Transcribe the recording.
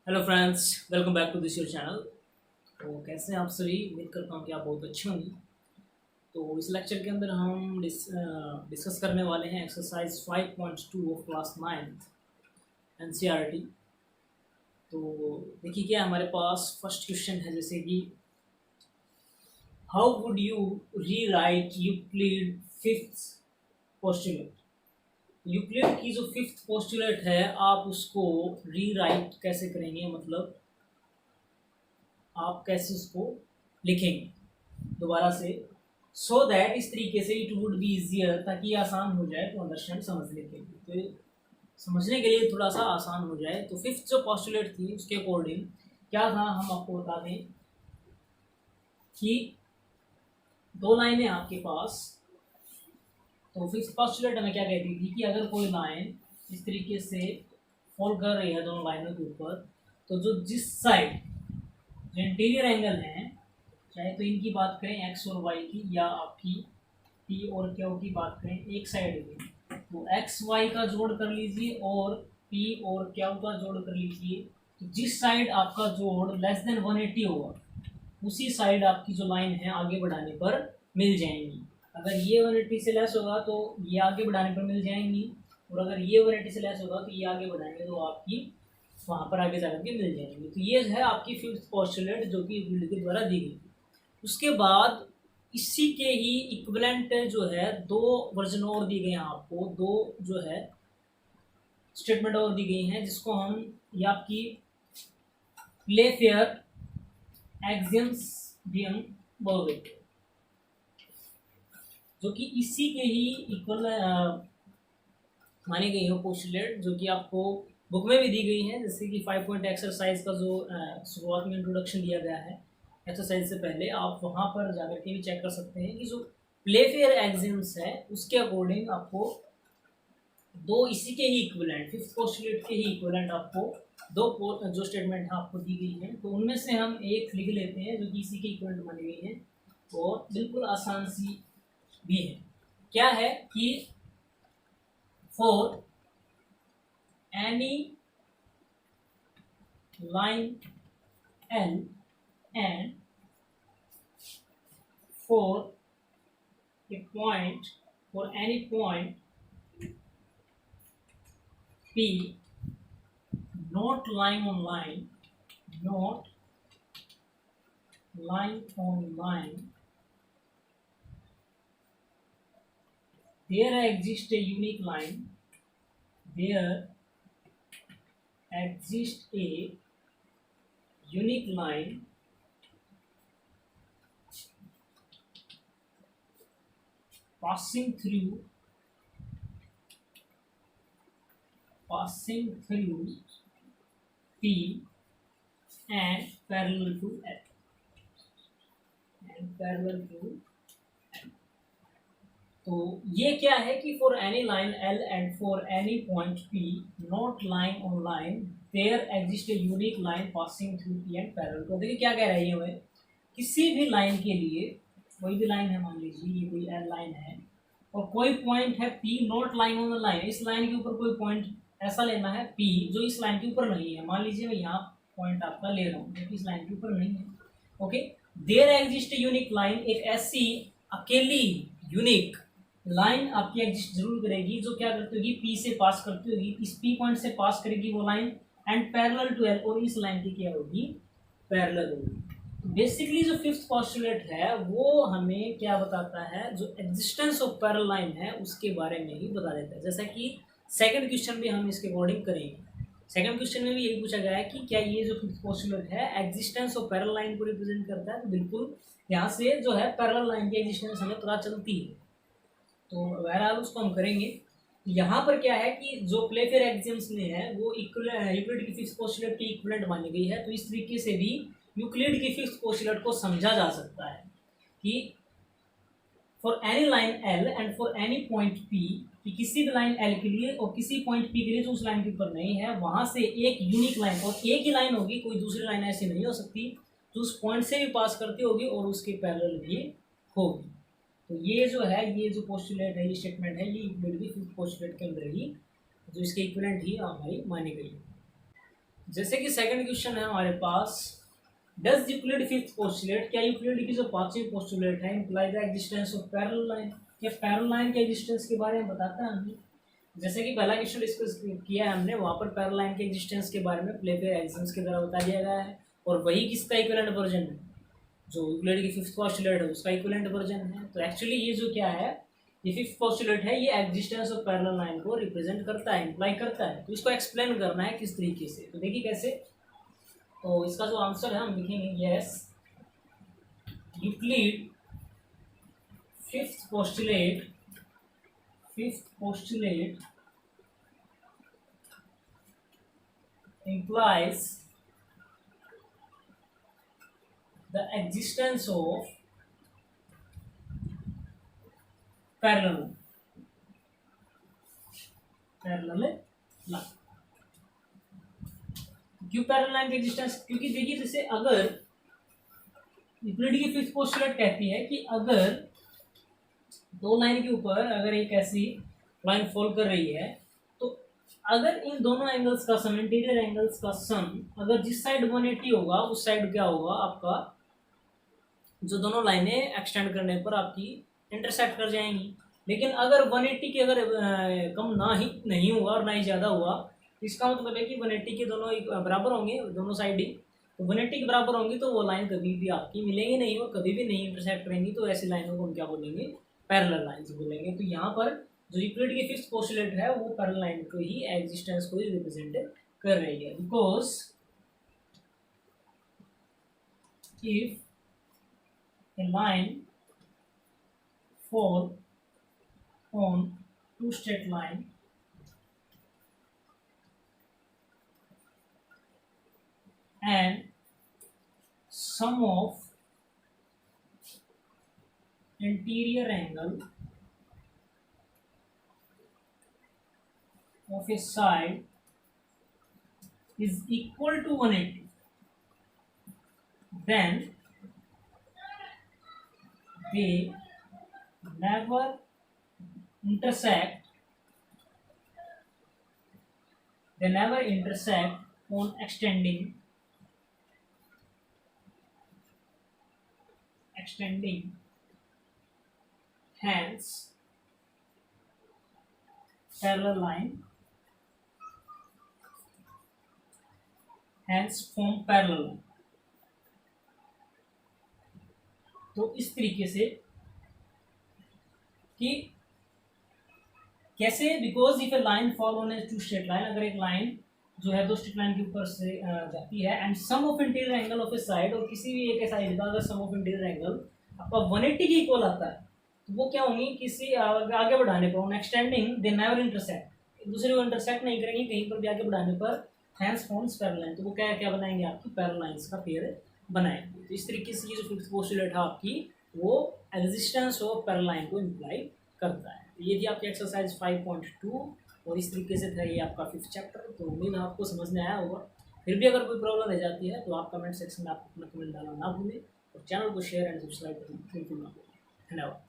Hello friends, welcome back to this your channel. तो कैसे हैं आप सभी? उम्मीद करता हूँ कि आप बहुत अच्छे होंगे। तो इस लेक्चर के अंदर हम डिस्कस करने वाले हैं exercise 5.2 of class 9th NCERT. तो देखिए क्या है हमारे पास फर्स्ट क्वेश्चन है, जैसे कि how would you rewrite Euclid fifth postulate. Euclid की जो फिफ्थ पोस्टुलेट है आप उसको रीराइट कैसे करेंगे, मतलब आप कैसे उसको लिखेंगे दोबारा से, सो दैट इस तरीके से इट वुड बी इजियर, ताकि आसान हो जाए टू अंडरस्टैंड, समझने के लिए। तो समझने के लिए थोड़ा सा आसान हो जाए, तो फिफ्थ जो पॉस्टुलेट थी उसके अकॉर्डिंग क्या था, हम आपको बता दें कि दो लाइनें आपके पास। तो फिफ्थ पॉस्टुलेट हमें क्या कहती थी कि अगर कोई लाइन इस तरीके से फॉल कर रही है दोनों लाइनों के ऊपर, तो जो जिस साइड जो इंटीरियर एंगल है, चाहे तो इनकी बात करें एक्स और वाई की, या आपकी पी और क्यू की बात करें एक साइड की, तो एक्स वाई का जोड़ कर लीजिए और पी और क्यू का जोड़ कर लीजिए। तो जिस साइड आपका जोड़ लेस देन 180 होगा, उसी साइड आपकी जो लाइन है आगे बढ़ाने पर मिल जाएंगी। अगर ये 180 से लेस होगा तो ये आगे बढ़ाने पर मिल जाएंगी, और अगर ये 180 से लेस होगा तो ये आगे बढ़ाएंगे तो आपकी वहाँ पर आगे जाकर के मिल जाएंगे। तो ये है आपकी फिफ्थ पोस्टुलेट जो कि यूक्लिड के द्वारा दी गई। उसके बाद इसी के ही इक्विवेलेंट जो है दो वर्जन और दी गए हैं आपको, दो जो है स्टेटमेंट और दी गई हैं, जिसको हम ये आपकी प्लेफेयर एक्सियम्स भी हम बोल देते हैं, जो कि इसी के ही इक्वल मानी गई है पोस्टुलेट, जो कि आपको बुक में भी दी गई है। जैसे कि 5 पॉइंट एक्सरसाइज का जो शुरुआत में इंट्रोडक्शन दिया गया है एक्सरसाइज से पहले, आप वहाँ पर जाकर के भी चेक कर सकते हैं कि जो प्लेफेयर एक्सियम्स है उसके अकॉर्डिंग आपको दो इसी के ही इक्विवेलेंट, फिफ्थ पोस्टुलेट के ही इक्विवेलेंट आपको दो जो स्टेटमेंट है आपको दी गई है। तो उनमें से हम एक लिख लेते हैं जो कि इसी के इक्विवेलेंट मानी गई है, और बिल्कुल आसान सी भी है। क्या है कि for any line L and for any point P not line on line, not line on line, there exists a unique line, there exists a unique line passing through P and parallel to L, and parallel to L. तो ये क्या है कि for any line L and for any point P not line on line there exist a unique line passing through P and parallel. तो देखिए क्या कह रही है हमें, किसी भी लाइन के लिए, कोई भी लाइन है, मान लीजिए ये कोई L लाइन है और कोई पॉइंट है P not line on the line, इस लाइन के ऊपर कोई पॉइंट ऐसा लेना है P जो इस लाइन के ऊपर नहीं है। मान लीजिए मैं यहाँ पॉइंट आपका ले रहा हूँ जो कि इस लाइन के ऊपर नहीं है। Okay, there exist unique line, एक ऐसी अकेली यूनिक लाइन आपकी एग्जिस्ट जरूर करेगी जो क्या करती होगी, पी से पास करती होगी, इस पी पॉइंट से पास करेगी वो line, and parallel to L, और इस लाइन की क्या होगी, पैरेलल होगी। बेसिकली जो फिफ्थ पोस्टुलेट है वो हमें क्या बताता है, जो एग्जिस्टेंस ऑफ पैरेलल लाइन है उसके बारे में ही बता देता है। जैसा कि सेकंड क्वेश्चन भी हम इसके अकॉर्डिंग करेंगे। सेकंड क्वेश्चन में भी यही पूछा गया है कि क्या ये जो फिफ्थ पोस्टुलेट है एग्जिस्टेंस ऑफ पैरेलल लाइन को रिप्रेजेंट करता है। तो बिल्कुल यहाँ से जो है पैरेलल लाइन की एग्जिस्टेंस हमें पता चलती है, तो बहरहाल उसको हम करेंगे। यहाँ पर क्या है कि जो प्लेफेयर एक्सियम्स में है वो यूक्लिड की फिफ्थ पोस्टुलेट की इक्विवेलेंट मानी गई है। तो इस तरीके से भी यूक्लिड की फिफ्थ पोस्टुलेट को समझा जा सकता है कि for any line L and for any point P, कि किसी भी लाइन L के लिए और किसी पॉइंट P के लिए जो उस लाइन के ऊपर नहीं है, वहां से एक यूनिक लाइन, और एक ही लाइन होगी, कोई दूसरी लाइन ऐसी नहीं हो सकती जो उस पॉइंट से भी पास करती होगी और उसके पैरेलल भी होगी। तो ये जो है, ये जो पोस्टुलेट है, ये स्टेटमेंट है, ये यूक्लिड की फिफ्थ पोस्टुलेट के अंदर ही जो इसके इक्विवेलेंट ही हमारी मानी गई है। जैसे कि सेकंड क्वेश्चन है हमारे पास, डज यूक्लिड फिफ्थ पोस्टुलेट, क्या यूक्लिड की जो पांचवी पोस्टुलेट है imply the existence of parallel line, क्या पैरेलल लाइन के एग्जिस्टेंस के बारे में बताता है हमें। जैसे कि पहला क्वेश्चन डिस्कस किया है हमने, वहाँ पर पैरेलल लाइन के एग्जिस्टेंस के बारे में प्ले पे एग्जाम्स के द्वारा बता दिया गया है, और वही किसका इक्विवेलेंट वर्जन है, जो यूक्लिड की फिफ्थ पोस्टुलेट है उसका इक्विवेलेंट वर्जन है। तो एक्चुअली ये जो क्या है, ये फिफ्थ पोस्टुलेट है, ये एग्जिस्टेंस ऑफ पैरेलल लाइन को रिप्रेजेंट करता है, इम्प्लाई करता है। तो इसको एक्सप्लेन करना है किस तरीके से, तो देखिए कैसे। तो इसका जो आंसर है हम लिखेंगे yes, Euclid fifth postulate implies the existence of parallel line। क्यों पैरेलल लाइन की एग्जिस्टेंस, क्योंकि देखिए जैसे अगर यूक्लिड की फिफ्थ पोस्टुलेट कहती है कि अगर दो लाइन के ऊपर अगर एक ऐसी लाइन फॉल कर रही है, तो अगर इन दोनों एंगल्स का सम, इंटीरियर एंगल्स का सम, अगर जिस साइड 180 होगा उस साइड क्या होगा आपका, जो दोनों लाइनें एक्सटेंड करने पर आपकी इंटरसेक्ट कर जाएंगी। लेकिन अगर 180 के अगर कम ना ही नहीं हुआ और ना ही ज़्यादा हुआ, तो इसका मतलब है कि 180 के दोनों बराबर होंगे, दोनों साइड ही, तो 180 के बराबर होंगी तो वो लाइन कभी भी आपकी मिलेंगी नहीं, वो कभी भी नहीं इंटरसेक्ट करेंगी। तो ऐसी लाइनों को हम क्या बोलेंगे, पैरेलल लाइन्स बोलेंगे। तो यहाँ पर जो यूक्लिड की फिफ्थ पोस्टुलेट है वो पैरेलल लाइन को ही, एग्जिस्टेंस को ही रिप्रेजेंट कर रही है। Because if a line fall on two straight line and sum of interior angle of a side is equal to 180, then they never intersect on extending hence parallel line hence form parallel line। तो इस तरीके से कि कैसे, because if a line fall on a two straight line, अगर एक line जो है दो स्ट्रेट लाइन के ऊपर से जाती है, and sum of interior angle of a side, और किसी भी एक साइड का अगर सम ऑफ इंटीरियर एंगल आपका 180 के इक्वल आता है, तो वो क्या होंगी, किसी आगे बढ़ाने पर, on extending they never intersect, एक दूसरे को इंटरसेक्ट नहीं करेंगे कहीं पर भी आगे बढ़ाने पर, हैंस फॉर्म्स पैरेलल लाइन। तो वो क्या क्या बनाएंगे, आपकी पैरेलल लाइंस का पेयर बनाएंगे। तो इस तरीके से ये जो फिफ्थ पोस्टुलेट है आपकी, वो एग्जिस्टेंस ऑफ पैरेलल लाइन को इम्प्लाई करता है। तो ये थी आपकी एक्सरसाइज 5.2, और इस तरीके से था ये आपका फिफ्थ चैप्टर। तो उम्मीद है आपको समझ में आया होगा। फिर भी अगर कोई प्रॉब्लम रह जाती है तो आप कमेंट सेक्शन में आप अपना कमेंट डालना ना भूलें, और चैनल को शेयर एंड सब्सक्राइब करना बिल्कुल ना भूलें। धन्यवाद।